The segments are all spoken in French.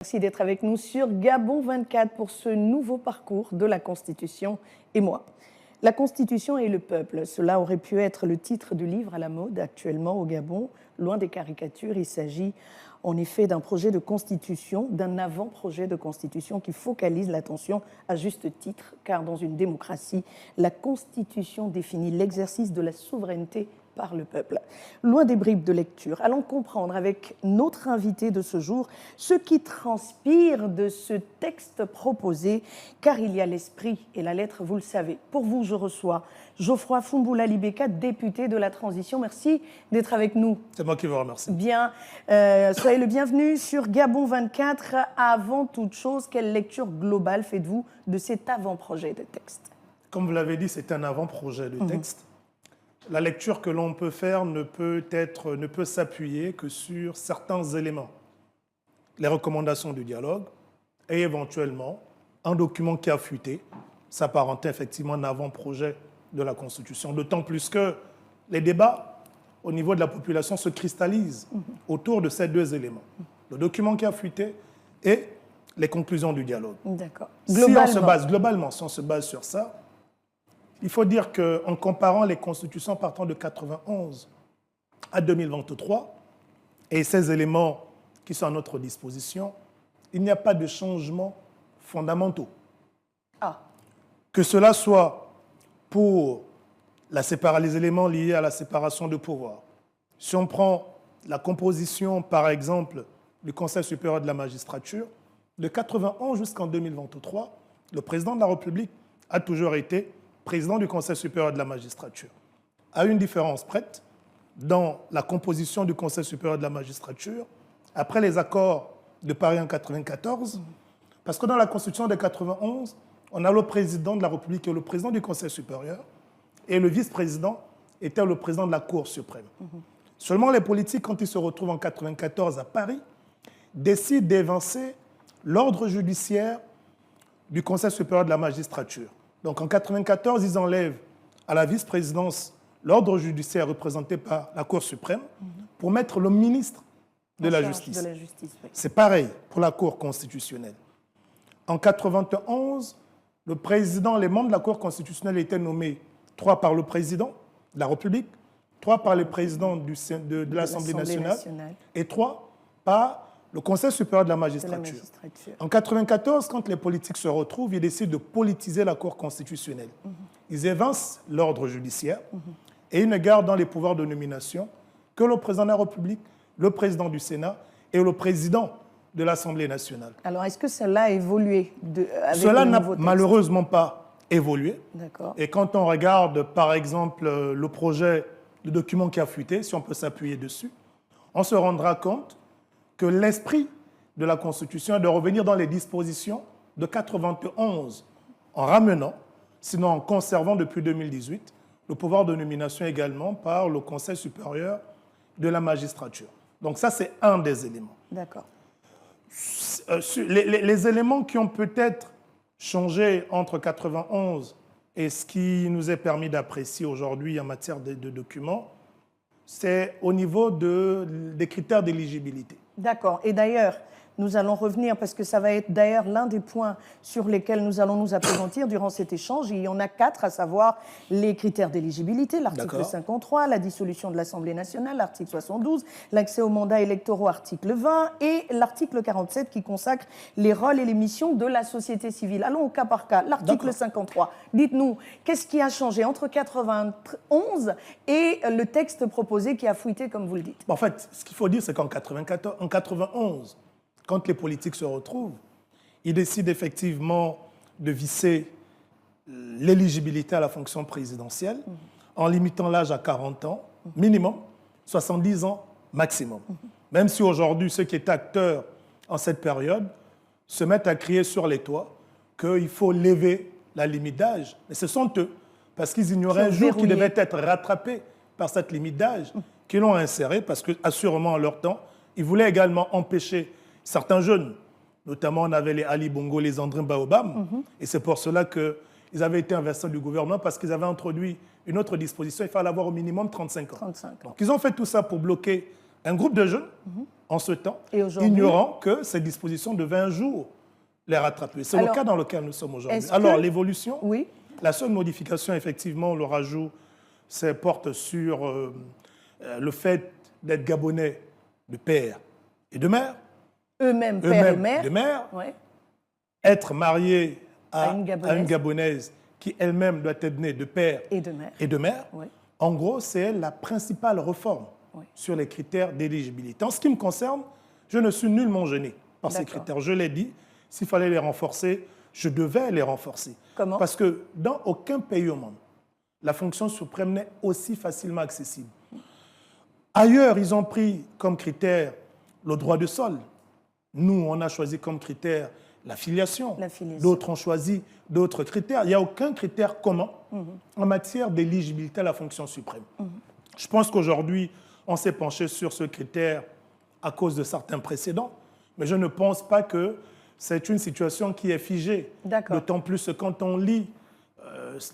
Merci d'être avec nous sur Gabon 24 pour ce nouveau parcours de la Constitution et moi. La Constitution et le peuple, cela aurait pu être le titre du livre à la mode actuellement au Gabon. Loin des caricatures, il s'agit en effet d'un projet de constitution, d'un avant-projet de constitution qui focalise l'attention à juste titre, car dans une démocratie, la Constitution définit l'exercice de la souveraineté par le peuple. Loin des bribes de lecture, allons comprendre avec notre invité de ce jour ce qui transpire de ce texte proposé, car il y a l'esprit et la lettre, vous le savez. Pour vous, je reçois Geoffroy Foumboula Libeka, député de la Transition. Merci d'être avec nous. C'est moi qui vous remercie. Bien, soyez le bienvenu sur Gabon 24. Avant toute chose, quelle lecture globale faites-vous de cet avant-projet de texte? Comme vous l'avez dit, c'est un avant-projet de texte. La lecture que l'on peut faire ne peut s'appuyer que sur certains éléments. Les recommandations du dialogue et éventuellement un document qui a fuité, s'apparentait effectivement à un avant-projet de la Constitution. D'autant plus que les débats au niveau de la population se cristallisent autour de ces deux éléments. Le document qui a fuité et les conclusions du dialogue. D'accord. Si on se base sur ça, il faut dire qu'en comparant les constitutions partant de 91 à 2023 et ces éléments qui sont à notre disposition, il n'y a pas de changements fondamentaux. Que cela soit pour les éléments liés à la séparation de pouvoir. Si on prend la composition, par exemple, du Conseil supérieur de la magistrature, de 91 jusqu'en 2023, le président de la République a toujours été président du Conseil supérieur de la magistrature. À une différence prête, dans la composition du Conseil supérieur de la magistrature, après les accords de Paris en 1994, parce que dans la Constitution de 91, on a le président de la République et le président du Conseil supérieur, et le vice-président était le président de la Cour suprême. Seulement les politiques, quand ils se retrouvent en 1994 à Paris, décident d'évincer l'ordre judiciaire du Conseil supérieur de la magistrature. Donc en 1994, ils enlèvent à la vice-présidence l'ordre judiciaire représenté par la Cour suprême pour mettre le ministre de la Justice. Oui. C'est pareil pour la Cour constitutionnelle. En 1991, les membres de la Cour constitutionnelle étaient nommés 3 par le président de la République, 3 par le président de l'Assemblée nationale et 3 par le Conseil supérieur de la magistrature. En 1994, quand les politiques se retrouvent, ils décident de politiser la Cour constitutionnelle. Ils évincent l'ordre judiciaire et ils ne gardent dans les pouvoirs de nomination que le président de la République, le président du Sénat et le président de l'Assemblée nationale. Alors, est-ce que cela a évolué Cela n'a malheureusement pas évolué. D'accord. Et quand on regarde, par exemple, le projet de document qui a fuité, si on peut s'appuyer dessus, on se rendra compte que l'esprit de la Constitution est de revenir dans les dispositions de 91 en ramenant, sinon en conservant depuis 2018, le pouvoir de nomination également par le Conseil supérieur de la magistrature. Donc ça, c'est un des éléments. D'accord. Les éléments qui ont peut-être changé entre 91 et ce qui nous est permis d'apprécier aujourd'hui en matière de documents, c'est au niveau des critères d'éligibilité. D'accord. Et d'ailleurs, nous allons revenir, parce que ça va être d'ailleurs l'un des points sur lesquels nous allons nous appesantir durant cet échange. Il y en a 4, à savoir les critères d'éligibilité, l'article 53, la dissolution de l'Assemblée nationale, l'article 72, l'accès aux mandats électoraux, article 20, et l'article 47 qui consacre les rôles et les missions de la société civile. Allons au cas par cas. L'article 53, dites-nous, qu'est-ce qui a changé entre 91 et le texte proposé qui a fuité, comme vous le dites? En fait, ce qu'il faut dire, c'est qu'en 91, quand les politiques se retrouvent, ils décident effectivement de visser l'éligibilité à la fonction présidentielle en limitant l'âge à 40 ans minimum, 70 ans maximum. Même si aujourd'hui, ceux qui étaient acteurs en cette période se mettent à crier sur les toits qu'il faut lever la limite d'âge. Mais ce sont eux, parce qu'ils ignoraient un jour qu'ils devaient être rattrapés par cette limite d'âge, qu'ils l'ont inséré, parce que, assurément, en leur temps, ils voulaient également empêcher certains jeunes, notamment on avait les Ali Bongo, les André Baobab, et c'est pour cela qu'ils avaient été inversés du gouvernement, parce qu'ils avaient introduit une autre disposition, il fallait avoir au minimum 35 ans. Donc ils ont fait tout ça pour bloquer un groupe de jeunes en ce temps, Et aujourd'hui, ignorant que ces dispositions devaient un jour les rattraper. C'est le cas dans lequel nous sommes aujourd'hui. Alors, l'évolution, oui. La seule modification, effectivement, le rajout, porte sur le fait d'être gabonais de père et de mère. Eux-mêmes, père et mère. De mère. Ouais. Être marié à une Gabonaise. Gabonaise qui elle-même doit être née de père et de mère. Et de mère. Ouais. En gros, c'est la principale réforme sur les critères d'éligibilité. En ce qui me concerne, je ne suis nullement gêné par ces critères. Je l'ai dit, s'il fallait les renforcer, je devais les renforcer. Comment? Parce que dans aucun pays au monde, la fonction suprême n'est aussi facilement accessible. Ailleurs, ils ont pris comme critère le droit de sol. Nous, on a choisi comme critère la filiation. D'autres ont choisi d'autres critères. Il n'y a aucun critère commun en matière d'éligibilité à la fonction suprême. Je pense qu'aujourd'hui, on s'est penché sur ce critère à cause de certains précédents, mais je ne pense pas que c'est une situation qui est figée. D'autant plus que quand on lit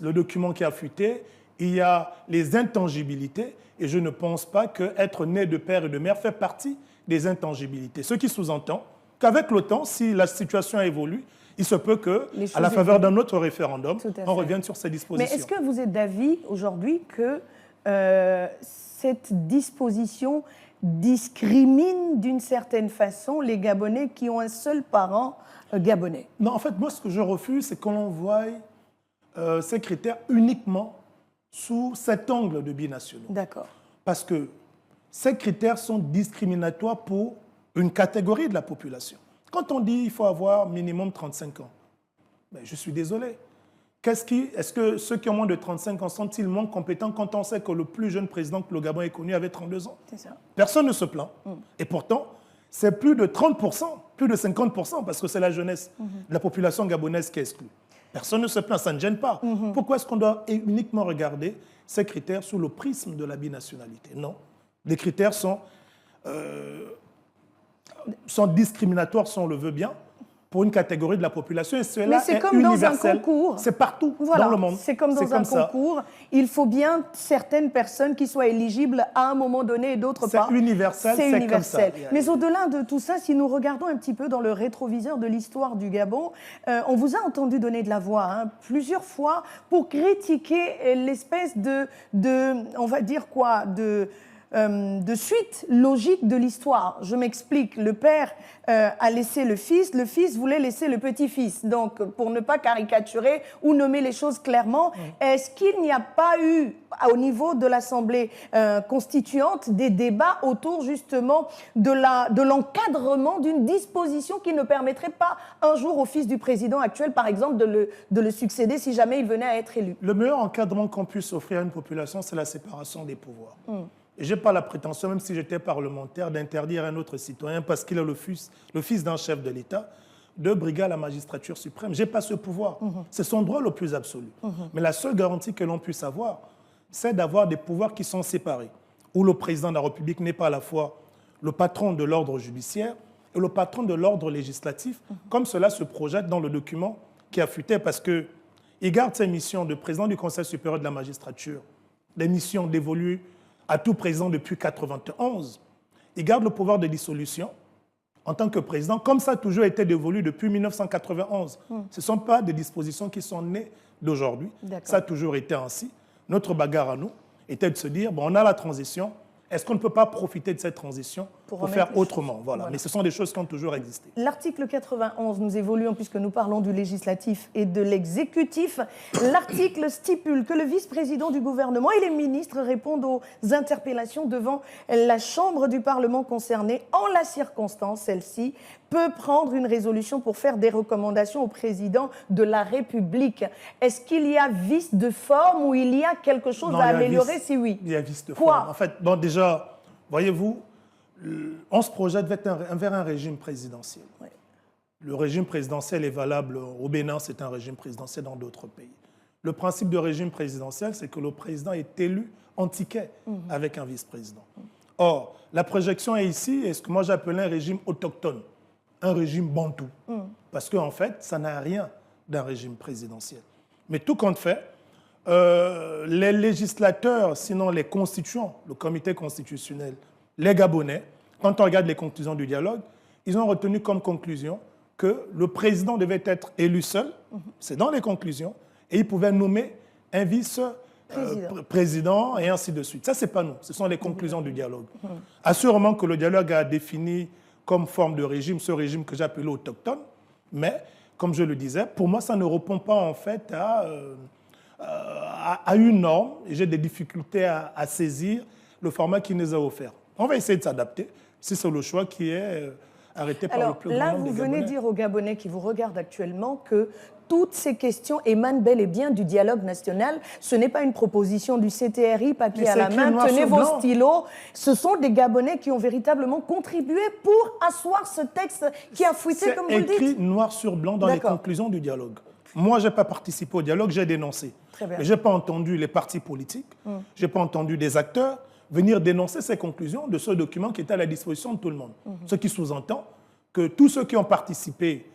le document qui a fuité, il y a les intangibilités, et je ne pense pas qu'être né de père et de mère fait partie des intangibilités. Ce qui sous-entend qu'avec le temps, si la situation évolue, il se peut qu'à la faveur d'un autre référendum, on revienne sur ces dispositions. Mais est-ce que vous êtes d'avis aujourd'hui que cette disposition discrimine d'une certaine façon les Gabonais qui ont un seul parent gabonais? Non, en fait, moi, ce que je refuse, c'est qu'on voie ces critères uniquement sous cet angle de binationaux. D'accord. Parce que ces critères sont discriminatoires pour une catégorie de la population. Quand on dit qu'il faut avoir minimum 35 ans, ben, je suis désolé. Est-ce que ceux qui ont moins de 35 ans sont-ils moins compétents quand on sait que le plus jeune président que le Gabon ait connu avait 32 ans? C'est ça. Personne ne se plaint. Et pourtant, c'est plus de 30%, plus de 50%, parce que c'est la jeunesse de la population gabonaise qui est exclue. Personne ne se plaint, ça ne gêne pas. Pourquoi est-ce qu'on doit uniquement regarder ces critères sous le prisme de la binationalité? Non. Les critères sont discriminatoires, si on le veut bien, pour une catégorie de la population. Et cela est comme universel. Dans un concours. C'est partout dans le monde. C'est comme dans un concours. Il faut bien certaines personnes qui soient éligibles à un moment donné et d'autres pas. C'est universel, c'est universel. Comme ça. Mais au-delà de tout ça, si nous regardons un petit peu dans le rétroviseur de l'histoire du Gabon, on vous a entendu donner de la voix plusieurs fois pour critiquer l'espèce on va dire quoi, de suite logique de l'histoire. Je m'explique. Le père a laissé le fils voulait laisser le petit-fils. Donc, pour ne pas caricaturer ou nommer les choses clairement, est-ce qu'il n'y a pas eu, au niveau de l'Assemblée constituante, des débats autour justement de l'encadrement d'une disposition qui ne permettrait pas un jour au fils du président actuel, par exemple, de le succéder si jamais il venait à être élu? Le meilleur encadrement qu'on puisse offrir à une population, c'est la séparation des pouvoirs. Et je n'ai pas la prétention, même si j'étais parlementaire, d'interdire à un autre citoyen, parce qu'il est le fils d'un chef de l'État, de briguer à la magistrature suprême. Je n'ai pas ce pouvoir. C'est son droit le plus absolu. Mais la seule garantie que l'on puisse avoir, c'est d'avoir des pouvoirs qui sont séparés, où le président de la République n'est pas à la fois le patron de l'ordre judiciaire et le patron de l'ordre législatif, comme cela se projette dans le document qui a fuité, parce qu'il garde ses missions de président du Conseil supérieur de la magistrature, des missions dévolues à tout président depuis 1991. Il garde le pouvoir de dissolution en tant que président, comme ça a toujours été dévolu depuis 1991. Ce ne sont pas des dispositions qui sont nées d'aujourd'hui. Ça a toujours été ainsi. Notre bagarre à nous était de se dire, bon, on a la transition, est-ce qu'on ne peut pas profiter de cette transition pour faire autrement? Voilà. Mais ce sont des choses qui ont toujours existé. L'article 91, nous évoluons puisque nous parlons du législatif et de l'exécutif. L'article stipule que le vice-président du gouvernement et les ministres répondent aux interpellations devant la Chambre du Parlement concernée. En la circonstance, celle-ci peut prendre une résolution pour faire des recommandations au président de la République. Est-ce qu'il y a vice de forme ou il y a quelque chose à améliorer? Si oui. Il y a vice de forme. En fait, bon, déjà, voyez-vous, on se projette vers un régime présidentiel. Le régime présidentiel est valable au Bénin, c'est un régime présidentiel dans d'autres pays. Le principe de régime présidentiel, c'est que le président est élu en ticket avec un vice-président. Or, la projection est ici, est ce que moi j'appelais un régime autochtone, un régime bantou. Parce qu'en fait, ça n'a rien d'un régime présidentiel. Mais tout compte fait, les législateurs, sinon les constituants, le comité constitutionnel, les Gabonais, quand on regarde les conclusions du dialogue, ils ont retenu comme conclusion que le président devait être élu seul, c'est dans les conclusions, et il pouvait nommer un vice-président et ainsi de suite. Ça, ce n'est pas nous, ce sont les conclusions du dialogue. Assurément que le dialogue a défini comme forme de régime ce régime que j'appelle autochtone, mais, comme je le disais, pour moi, ça ne répond pas en fait à une norme, et j'ai des difficultés à saisir le format qui nous a offert. On va essayer de s'adapter, si c'est le choix qui est arrêté par le plus grand nombre de Gabonais. Là, vous venez dire aux Gabonais qui vous regardent actuellement que toutes ces questions émanent bel et bien du dialogue national. Ce n'est pas une proposition du CTRI, papier à la main, tenez vos stylos. Ce sont des Gabonais qui ont véritablement contribué pour asseoir ce texte qui a fuité, comme vous le dites. C'est écrit noir sur blanc dans les conclusions du dialogue. Moi, je n'ai pas participé au dialogue, j'ai dénoncé. Mais je n'ai pas entendu les partis politiques, je n'ai pas entendu des acteurs venir dénoncer ces conclusions de ce document qui était à la disposition de tout le monde. Ce qui sous-entend que tous ceux qui ont participé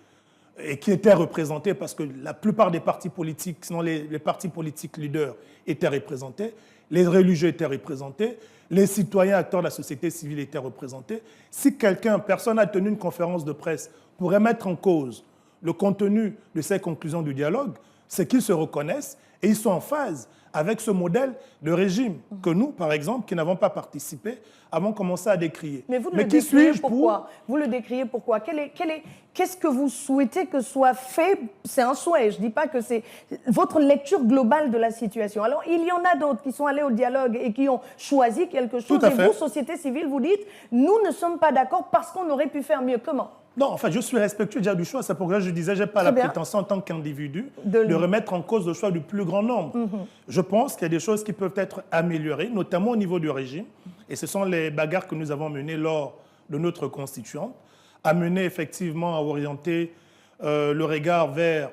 et qui étaient représentés, parce que la plupart des partis politiques, sinon les partis politiques leaders, étaient représentés, les religieux étaient représentés, les citoyens acteurs de la société civile étaient représentés. Si personne a tenu une conférence de presse pour remettre en cause le contenu de ces conclusions du dialogue, c'est qu'ils se reconnaissent et ils sont en phase avec ce modèle de régime que nous, par exemple, qui n'avons pas participé, avons commencé à décrier. Mais vous le décriez pourquoi? Vous le décriez pourquoi? Qu'est-ce que vous souhaitez que soit fait? C'est un souhait, je ne dis pas que c'est votre lecture globale de la situation. Alors, il y en a d'autres qui sont allés au dialogue et qui ont choisi quelque chose. Et vous, société civile, vous dites, nous ne sommes pas d'accord parce qu'on aurait pu faire mieux. Comment? Non, enfin, je suis respectueux déjà du choix. C'est pourquoi je disais, je n'ai pas la prétention en tant qu'individu de remettre en cause le choix du plus grand nombre. Je pense qu'il y a des choses qui peuvent être améliorées, notamment au niveau du régime. Et ce sont les bagarres que nous avons menées lors de notre constituante, à mener effectivement, à orienter le regard vers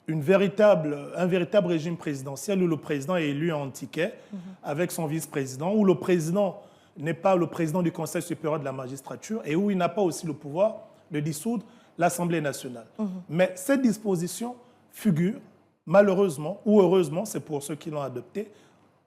un véritable régime présidentiel où le président est élu en ticket avec son vice-président, où le président n'est pas le président du Conseil supérieur de la magistrature et où il n'a pas aussi le pouvoir de dissoudre l'Assemblée nationale. Mais cette disposition figure, malheureusement ou heureusement, c'est pour ceux qui l'ont adoptée,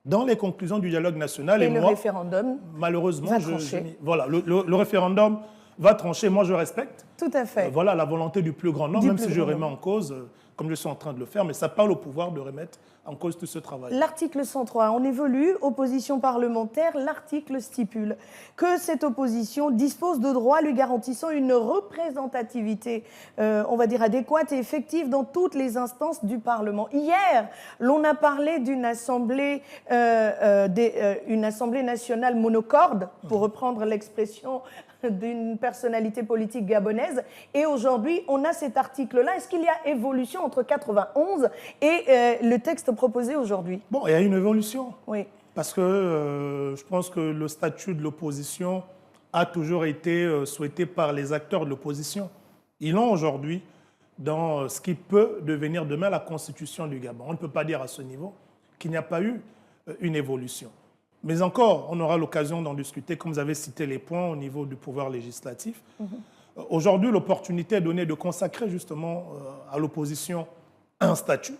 dans les conclusions du dialogue national. Et le référendum malheureusement, va trancher. Voilà, le référendum va trancher. Moi, je respecte. Tout à fait. Voilà la volonté du plus grand nombre, même si je remets en cause, comme je suis en train de le faire, mais ça n'a pas le pouvoir de remettre en cause tout ce travail. L'article 103, on évolue, opposition parlementaire, l'article stipule que cette opposition dispose de droits lui garantissant une représentativité, on va dire, adéquate et effective dans toutes les instances du Parlement. Hier, l'on a parlé d'une assemblée, une assemblée nationale monocorde, pour reprendre l'expression d'une personnalité politique gabonaise. Et aujourd'hui, on a cet article-là. Est-ce qu'il y a évolution entre 91 et le texte proposé aujourd'hui? Bon, il y a une évolution. Oui. Parce que je pense que le statut de l'opposition a toujours été souhaité par les acteurs de l'opposition. Ils l'ont aujourd'hui dans ce qui peut devenir demain la constitution du Gabon. On ne peut pas dire à ce niveau qu'il n'y a pas eu une évolution. Mais encore, on aura l'occasion d'en discuter, comme vous avez cité les points au niveau du pouvoir législatif. Aujourd'hui, l'opportunité est donnée de consacrer justement à l'opposition un statut.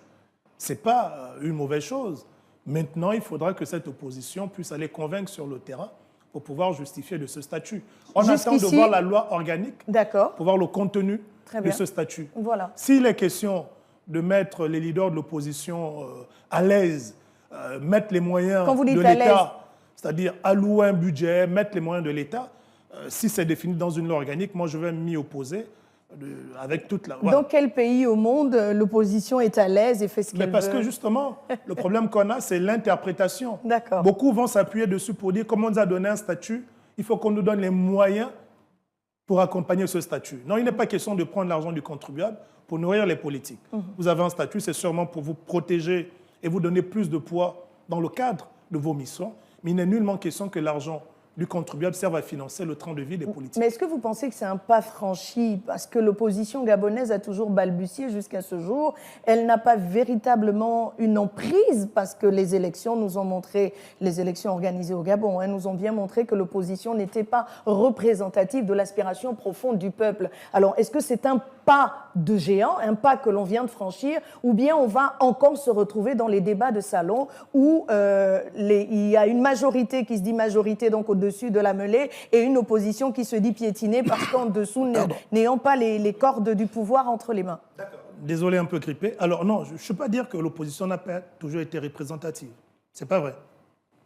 Ce n'est pas une mauvaise chose. Maintenant, il faudra que cette opposition puisse aller convaincre sur le terrain pour pouvoir justifier de ce statut. On attend de voir la loi organique pour voir le contenu de ce statut. Voilà. S'il est question de mettre les leaders de l'opposition à l'aise, mettre les moyens de l'État, c'est-à-dire allouer un budget, mettre les moyens de l'État, si c'est défini dans une loi organique, moi je vais m'y opposer avec toute la... Voilà. Dans quel pays au monde l'opposition est à l'aise et fait ce qu'elle veut? Parce que justement, le problème qu'on a, c'est l'interprétation. D'accord. Beaucoup vont s'appuyer dessus pour dire, comme on nous a donné un statut, il faut qu'on nous donne les moyens pour accompagner ce statut. Non, il n'est pas question de prendre l'argent du contribuable pour nourrir les politiques. Vous avez un statut, c'est sûrement pour vous protéger et vous donner plus de poids dans le cadre de vos missions, mais il n'est nullement question que l'argent du contribuable serve à financer le train de vie des politiques. Mais est-ce que vous pensez que c'est un pas franchi? Parce que l'opposition gabonaise a toujours balbutié jusqu'à ce jour. Elle n'a pas véritablement une emprise parce que les élections nous ont montré, les élections organisées au Gabon, nous ont bien montré que l'opposition n'était pas représentative de l'aspiration profonde du peuple. Alors, est-ce que c'est un pas de géant, un pas que l'on vient de franchir, ou bien on va encore se retrouver dans les débats de salon où il y a une majorité qui se dit majorité donc au-dessus de la mêlée et une opposition qui se dit piétinée parce qu'en dessous, n'ayant pas les cordes du pouvoir entre les mains. D'accord. Désolé, un peu grippé. Alors non, je ne peux pas dire que l'opposition n'a pas toujours été représentative. Ce n'est pas vrai.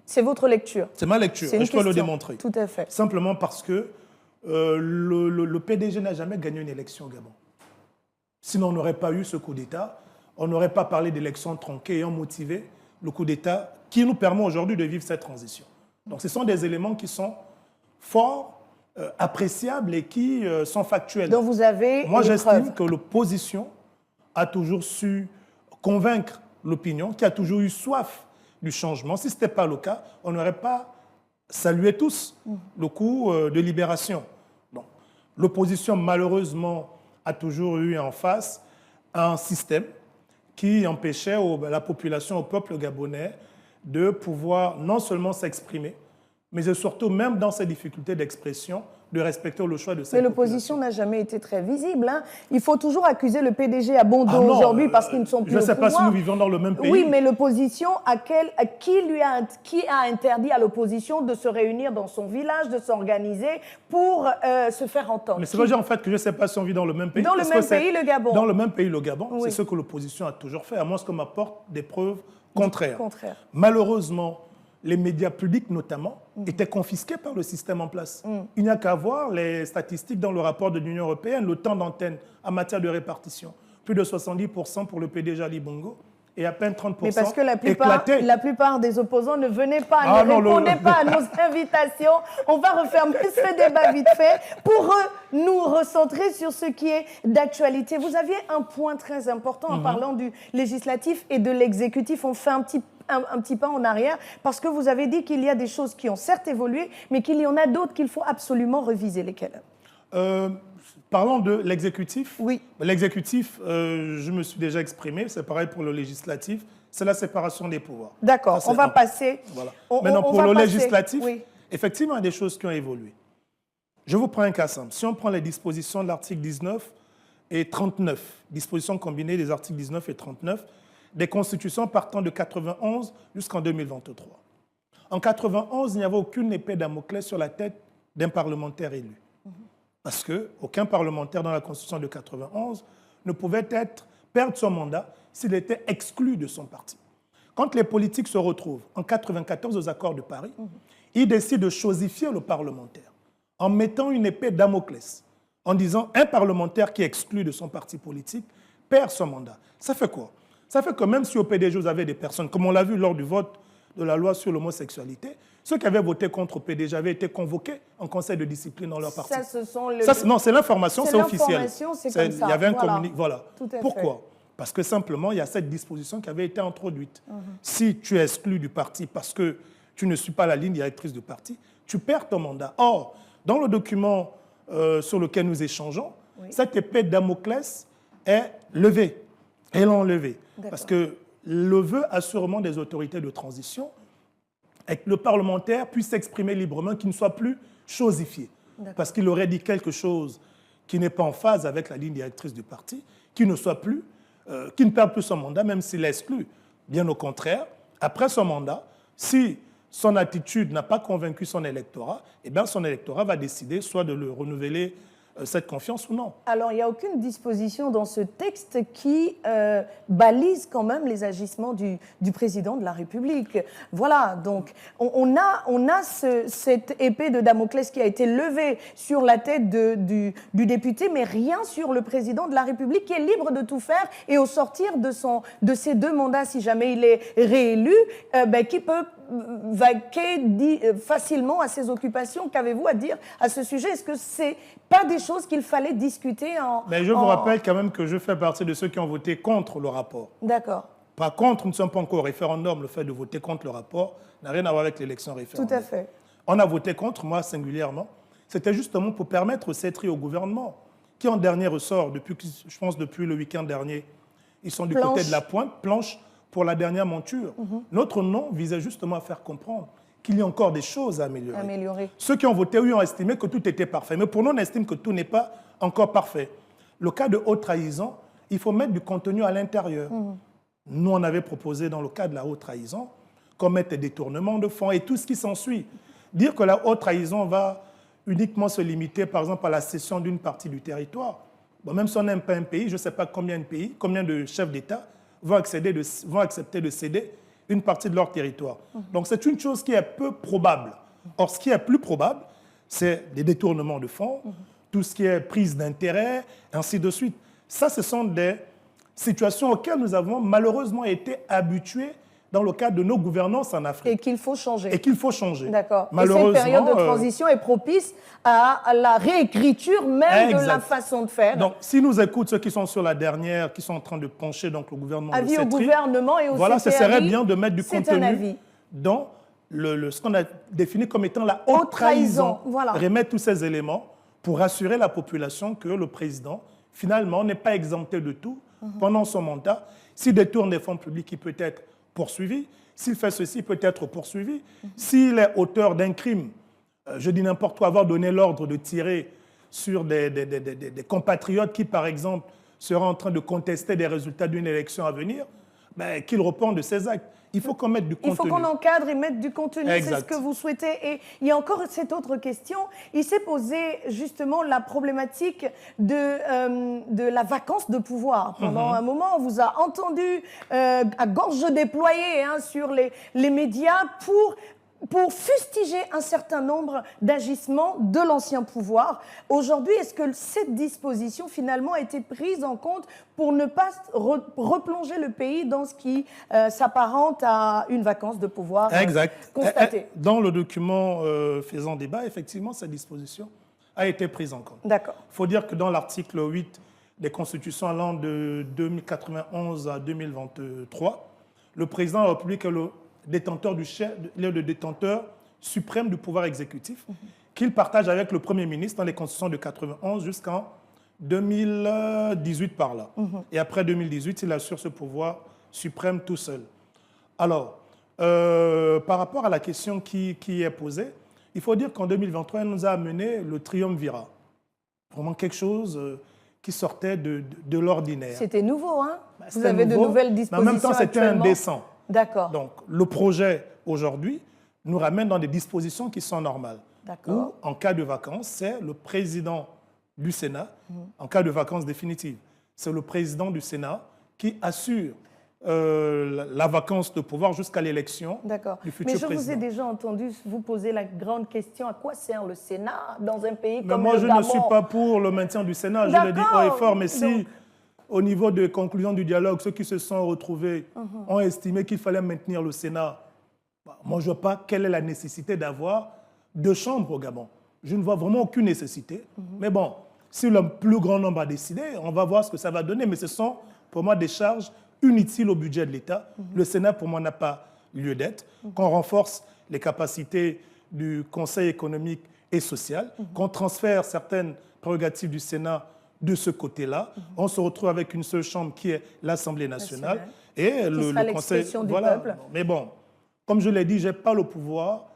C'est votre lecture. C'est ma lecture, et je peux le démontrer. Tout à fait. Simplement parce que le PDG n'a jamais gagné une élection au Gabon. Sinon, on n'aurait pas eu ce coup d'État, on n'aurait pas parlé d'élections tronquées ayant motivé le coup d'État qui nous permet aujourd'hui de vivre cette transition. Donc ce sont des éléments qui sont forts, appréciables et qui sont factuels. Donc vous avez Moi, j'estime que l'opposition a toujours su convaincre l'opinion, qui a toujours eu soif du changement. Si ce n'était pas le cas, on n'aurait pas salué tous le coup de libération. L'opposition, malheureusement, a toujours eu en face un système qui empêchait la population, au peuple gabonais, de pouvoir non seulement s'exprimer, mais surtout, même dans ces difficultés d'expression, de respecter le choix de cette population. Mais l'opposition n'a jamais été très visible. Hein. Il faut toujours accuser le PDG à bon dos aujourd'hui parce qu'ils ne sont plus au pouvoir. Je ne sais pas si nous vivons dans le même pays. Oui, mais l'opposition, qui a interdit à l'opposition de se réunir dans son village, de s'organiser pour se faire entendre? Mais c'est vrai en fait que je ne sais pas si on vit dans le même pays. Dans le même pays, le Gabon. Dans le même pays, le Gabon, oui. C'est ce que l'opposition a toujours fait, à moins qu'on m'apporte des preuves contraires. Contraire. Malheureusement, les médias publics notamment étaient confisqués par le système en place. Il n'y a qu'à voir les statistiques dans le rapport de l'Union européenne, le temps d'antenne en matière de répartition. Plus de 70% pour le PDG Ali Bongo et à peine 30% mais parce que la plupart des opposants ne venaient pas, ne répondaient pas à nos invitations. On va refermer ce débat vite fait pour nous recentrer sur ce qui est d'actualité. Vous aviez un point très important en parlant du législatif et de l'exécutif. On fait un petit pas en arrière, parce que vous avez dit qu'il y a des choses qui ont certes évolué, mais qu'il y en a d'autres qu'il faut absolument reviser. Lesquelles? Parlons de l'exécutif. Oui. L'exécutif, je me suis déjà exprimé, c'est pareil pour le législatif, c'est la séparation des pouvoirs. D'accord, on va passer. Voilà. Maintenant, pour le législatif, effectivement, il y a des choses qui ont évolué. Je vous prends un cas simple. Si on prend les dispositions de l'article 19 et 39, dispositions combinées des articles 19 et 39, des constitutions partant de 91 jusqu'en 2023. En 91, il n'y avait aucune épée Damoclès sur la tête d'un parlementaire élu. Parce qu'aucun parlementaire dans la constitution de 91 ne pouvait perdre son mandat s'il était exclu de son parti. Quand les politiques se retrouvent en 94 aux accords de Paris, ils décident de chosifier le parlementaire en mettant une épée Damoclès, en disant un parlementaire qui est exclu de son parti politique perd son mandat. Ça fait quoi? Ça fait que même si au PDG, vous avez des personnes, comme on l'a vu lors du vote de la loi sur l'homosexualité, ceux qui avaient voté contre au PDG avaient été convoqués en conseil de discipline dans leur parti. Ça, ce sont non, c'est l'information, c'est officiel. C'est comme ça. Il y avait un communiqué. Voilà. Pourquoi? Fait. Parce que simplement, il y a cette disposition qui avait été introduite. Si tu es exclu du parti parce que tu ne suis pas la ligne directrice du parti, tu perds ton mandat. Or, dans le document sur lequel nous échangeons, cette épée de Damoclès est levée. Elle est enlevée. Parce que le vœu assurément des autorités de transition est que le parlementaire puisse s'exprimer librement, qu'il ne soit plus chosifié. Parce qu'il aurait dit quelque chose qui n'est pas en phase avec la ligne directrice du parti, qu'il ne soit plus, qu'il ne perde plus son mandat, même s'il est exclu. Bien au contraire, après son mandat, si son attitude n'a pas convaincu son électorat, eh bien son électorat va décider soit de le renouveler cette confiance ou non. Alors, il n'y a aucune disposition dans ce texte qui balise quand même les agissements du président de la République. Voilà, donc on a cette épée de Damoclès qui a été levée sur la tête du député, mais rien sur le président de la République qui est libre de tout faire et au sortir de ses 2 mandats, si jamais il est réélu, qui peut vaquer facilement à ses occupations. Qu'avez-vous à dire à ce sujet? Est-ce que ce n'est pas des choses qu'il fallait discuter Mais je vous rappelle quand même que je fais partie de ceux qui ont voté contre le rapport. D'accord. Par contre, nous ne sommes pas encore au référendum. Le fait de voter contre le rapport n'a rien à voir avec l'élection référendaire. Tout à fait. On a voté contre, moi singulièrement. C'était justement pour permettre cette tri au gouvernement, qui en dernier ressort, je pense depuis le week-end dernier, ils sont du côté de la pointe, planche pour la dernière monture. Notre nom visait justement à faire comprendre qu'il y a encore des choses à améliorer. Ceux qui ont voté, oui, ont estimé que tout était parfait. Mais pour nous, on estime que tout n'est pas encore parfait. le cas de haute trahison, il faut mettre du contenu à l'intérieur. Nous, on avait proposé dans le cas de la haute trahison qu'on mette des détournements de fonds et tout ce qui s'ensuit. Dire que la haute trahison va uniquement se limiter, par exemple, à la cession d'une partie du territoire. Bon, même si on n'aime pas un pays, je ne sais pas combien de pays, combien de chefs d'État vont accepter de céder une partie de leur territoire. Donc c'est une chose qui est peu probable. Or, ce qui est plus probable, c'est des détournements de fonds, tout ce qui est prise d'intérêt, ainsi de suite. Ça, ce sont des situations auxquelles nous avons malheureusement été habitués dans le cadre de nos gouvernances en Afrique. Et qu'il faut changer. Et qu'il faut changer. D'accord. Et cette période de transition est propice à la réécriture même de la façon de faire. Donc, si nous écoutons ceux qui sont sur la dernière, qui sont en train de pencher donc, le gouvernement avis au gouvernement et au voilà, CPRI, ce serait bien de mettre du contenu dans ce qu'on a défini comme étant la haute trahison. Voilà. Remettre tous ces éléments pour rassurer la population que le président, finalement, n'est pas exempté de tout pendant son mandat. S'il détourne des fonds publics, il peut être poursuivi. S'il fait ceci, il peut être poursuivi. S'il est auteur d'un crime, je dis n'importe quoi, avoir donné l'ordre de tirer sur des compatriotes qui, par exemple, seraient en train de contester des résultats d'une élection à venir, ben, qu'il reprenne de ses actes. Il faut qu'on mette du contenu. Il faut qu'on encadre et mette du contenu, c'est ce que vous souhaitez. Et il y a encore cette autre question. Il s'est posé justement la problématique de la vacance de pouvoir. Pendant un moment, on vous a entendu à gorge déployée sur les médias pour fustiger un certain nombre d'agissements de l'ancien pouvoir. Aujourd'hui, est-ce que cette disposition, finalement, a été prise en compte pour ne pas replonger le pays dans ce qui s'apparente à une vacance de pouvoir constatée? Dans le document faisant débat, effectivement, cette disposition a été prise en compte. D'accord. Il faut dire que dans l'article 8 des constitutions allant de 2091 à 2023, le président de la République est le détenteur suprême du pouvoir exécutif, qu'il partage avec le Premier ministre dans les constitutions de 91 jusqu'en 2018 par là. Et après 2018, il assure ce pouvoir suprême tout seul. Alors, par rapport à la question qui est posée, il faut dire qu'en 2023, il nous a amené le triumvirat. Vraiment quelque chose qui sortait de l'ordinaire. C'était nouveau, hein? Vous avez de nouvelles dispositions. Mais en même temps, c'était indécent. D'accord. Donc, le projet, aujourd'hui, nous ramène dans des dispositions qui sont normales. D'accord. Où, en cas de vacances, c'est le président du Sénat, en cas de vacances définitives, c'est le président du Sénat qui assure la vacance de pouvoir jusqu'à l'élection du futur président. Mais je vous ai déjà entendu vous poser la grande question, à quoi sert le Sénat dans un pays comme le Gabon? Moi, je ne suis pas pour le maintien du Sénat, je le dis haut et fort, mais si... Au niveau de conclusion du dialogue, ceux qui se sont retrouvés ont estimé qu'il fallait maintenir le Sénat. Moi, je ne vois pas quelle est la nécessité d'avoir 2 chambres au Gabon. Je ne vois vraiment aucune nécessité. Mais bon, si le plus grand nombre a décidé, on va voir ce que ça va donner. Mais ce sont, pour moi, des charges inutiles au budget de l'État. Le Sénat, pour moi, n'a pas lieu d'être. Qu'on renforce les capacités du Conseil économique et social, qu'on transfère certaines prérogatives du Sénat de ce côté-là, on se retrouve avec une seule chambre qui est l'Assemblée nationale et le Conseil du peuple. Mais bon, comme je l'ai dit, je n'ai pas le pouvoir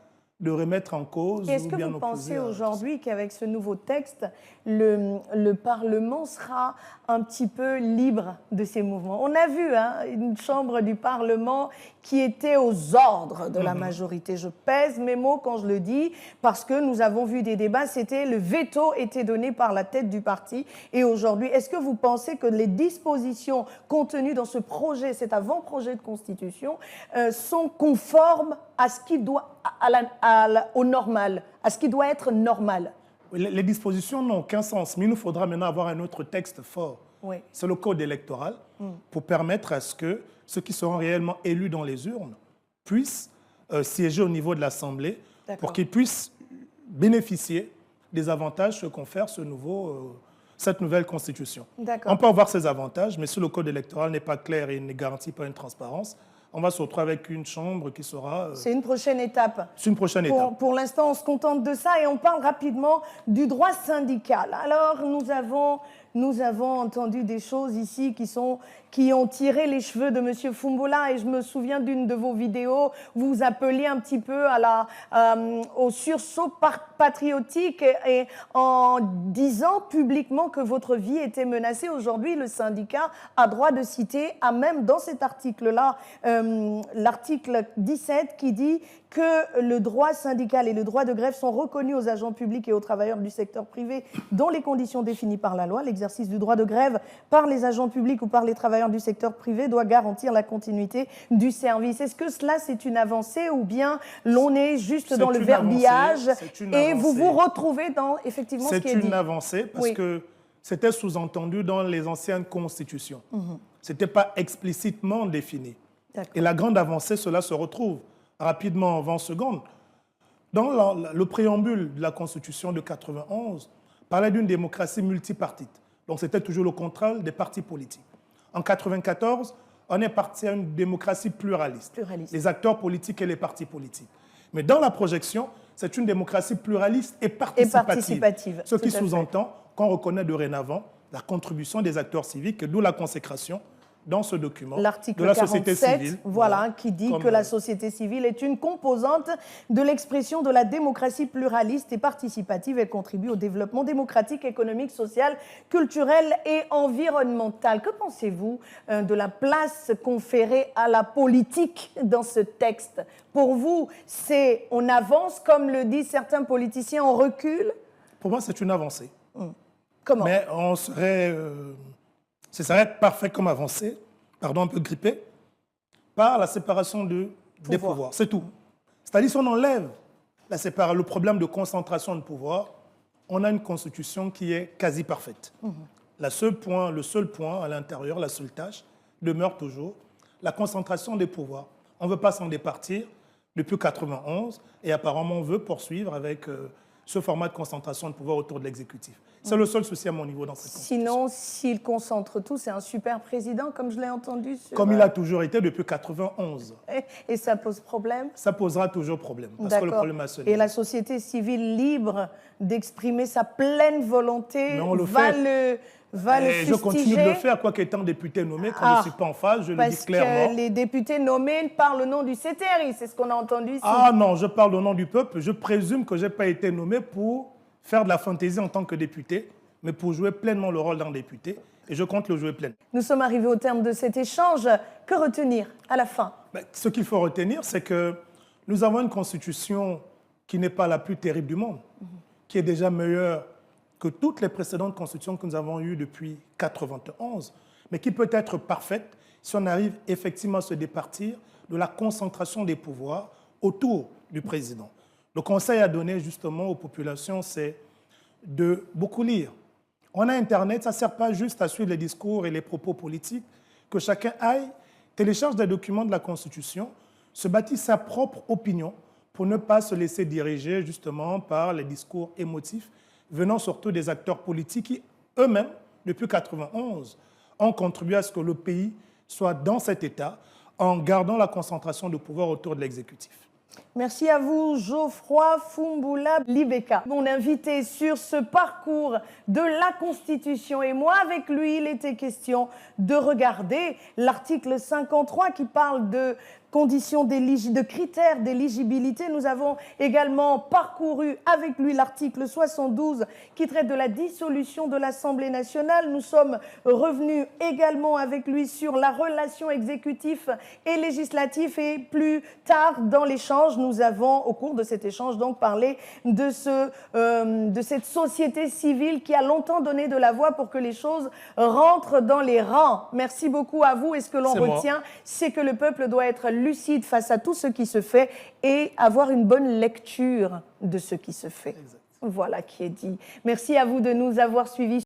de remettre en cause. Est-ce que vous pensez aujourd'hui qu'avec ce nouveau texte, le Parlement sera un petit peu libre de ses mouvements? On a vu une chambre du Parlement qui était aux ordres de la majorité. Je pèse mes mots quand je le dis, parce que nous avons vu des débats, le veto était donné par la tête du parti. Et aujourd'hui, est-ce que vous pensez que les dispositions contenues dans ce projet, cet avant-projet de constitution, sont conformes à ce qui doit, au normal, à ce qui doit être normal? Les dispositions n'ont aucun sens, mais il nous faudra maintenant avoir un autre texte fort. Oui. C'est le code électoral pour permettre à ce que ceux qui seront réellement élus dans les urnes puissent siéger au niveau de l'Assemblée pour qu'ils puissent bénéficier des avantages que confère cette nouvelle constitution. On peut avoir ces avantages, mais si le code électoral n'est pas clair et ne garantit pas une transparence, on va se retrouver avec une chambre qui sera... C'est une prochaine étape. C'est une prochaine étape. Pour l'instant, on se contente de ça et on parle rapidement du droit syndical. Alors, nous avons nous avons entendu des choses ici qui ont tiré les cheveux de M. Fumbola. Et je me souviens d'une de vos vidéos, vous appeliez un petit peu au sursaut patriotique et en disant publiquement que votre vie était menacée. Aujourd'hui, le syndicat a droit de citer, même dans cet article-là, l'article 17 qui dit que le droit syndical et le droit de grève sont reconnus aux agents publics et aux travailleurs du secteur privé dans les conditions définies par la loi. L'exercice du droit de grève par les agents publics ou par les travailleurs du secteur privé doit garantir la continuité du service. Est-ce que cela, c'est une avancée ou bien l'on est juste dans le verbiage et vous vous retrouvez dans effectivement ce qui est dit? C'est une avancée parce que c'était sous-entendu dans les anciennes constitutions. Ce n'était pas explicitement défini. Et la grande avancée, cela se retrouve rapidement en 20 secondes. Dans le préambule de la Constitution de 91, parlait d'une démocratie multipartite. Donc c'était toujours le contrôle des partis politiques. En 94, on est parti à une démocratie pluraliste. Les acteurs politiques et les partis politiques. Mais dans la projection, c'est une démocratie pluraliste et participative. Ce qui sous-entend qu'on reconnaît dorénavant la contribution des acteurs civiques, d'où la consécration dans ce document de la société civile. Voilà, qui dit que la société civile est une composante de l'expression de la démocratie pluraliste et participative. Elle contribue au développement démocratique, économique, social, culturel et environnemental. Que pensez-vous de la place conférée à la politique dans ce texte? Pour vous, on avance, comme le disent certains politiciens, on recule? Pour moi, c'est une avancée. Comment? Mais ce serait parfait comme avancée, un peu grippé, par la séparation des pouvoirs. C'est tout. C'est-à-dire, si on enlève le problème de concentration de pouvoir, on a une constitution qui est quasi parfaite. Le seul point à l'intérieur, la seule tâche, demeure toujours la concentration des pouvoirs. On ne veut pas s'en départir depuis 1991 et apparemment on veut poursuivre avec ce format de concentration de pouvoir autour de l'exécutif. C'est le seul souci à mon niveau dans cette constitution. Sinon, s'il concentre tout, c'est un super président, comme je l'ai entendu. Comme il a toujours été depuis 1991. Et ça pose problème? Ça posera toujours problème, parce que le problème a ce niveau. Et la société civile libre d'exprimer sa pleine volonté va le fustiger. Je continue de le faire, quoi qu'étant député nommé, quand je ne suis pas en phase, je le dis clairement. Parce que les députés nommés parlent au nom du CTRI, c'est ce qu'on a entendu ici. Ah non, je parle au nom du peuple. Je présume que je n'ai pas été nommé pour faire de la fantaisie en tant que député, mais pour jouer pleinement le rôle d'un député. Et je compte le jouer pleinement. Nous sommes arrivés au terme de cet échange. Que retenir à la fin? Ce qu'il faut retenir, c'est que nous avons une constitution qui n'est pas la plus terrible du monde, qui est déjà meilleure que toutes les précédentes constitutions que nous avons eues depuis 1991, mais qui peut être parfaite si on arrive effectivement à se départir de la concentration des pouvoirs autour du président. Le conseil à donner justement aux populations, c'est de beaucoup lire. On a Internet, ça ne sert pas juste à suivre les discours et les propos politiques, que chacun aille, télécharge des documents de la Constitution, se bâtisse sa propre opinion pour ne pas se laisser diriger justement par les discours émotifs venant surtout des acteurs politiques qui, eux-mêmes, depuis 1991, ont contribué à ce que le pays soit dans cet état en gardant la concentration de pouvoir autour de l'exécutif. Merci à vous, Geoffroy Fumbola Libeka, mon invité sur ce parcours de la Constitution. Et moi, avec lui, il était question de regarder l'article 53 qui parle de conditions de critères d'éligibilité. Nous avons également parcouru avec lui l'article 72 qui traite de la dissolution de l'Assemblée nationale. Nous sommes revenus également avec lui sur la relation exécutive et législative et plus tard dans l'échange, nous avons au cours de cet échange donc parlé de cette société civile qui a longtemps donné de la voix pour que les choses rentrent dans les rangs. Merci beaucoup à vous et ce que l'on retient, c'est que le peuple doit être lucide face à tout ce qui se fait et avoir une bonne lecture de ce qui se fait. Exact. Voilà qui est dit. Merci à vous de nous avoir suivis.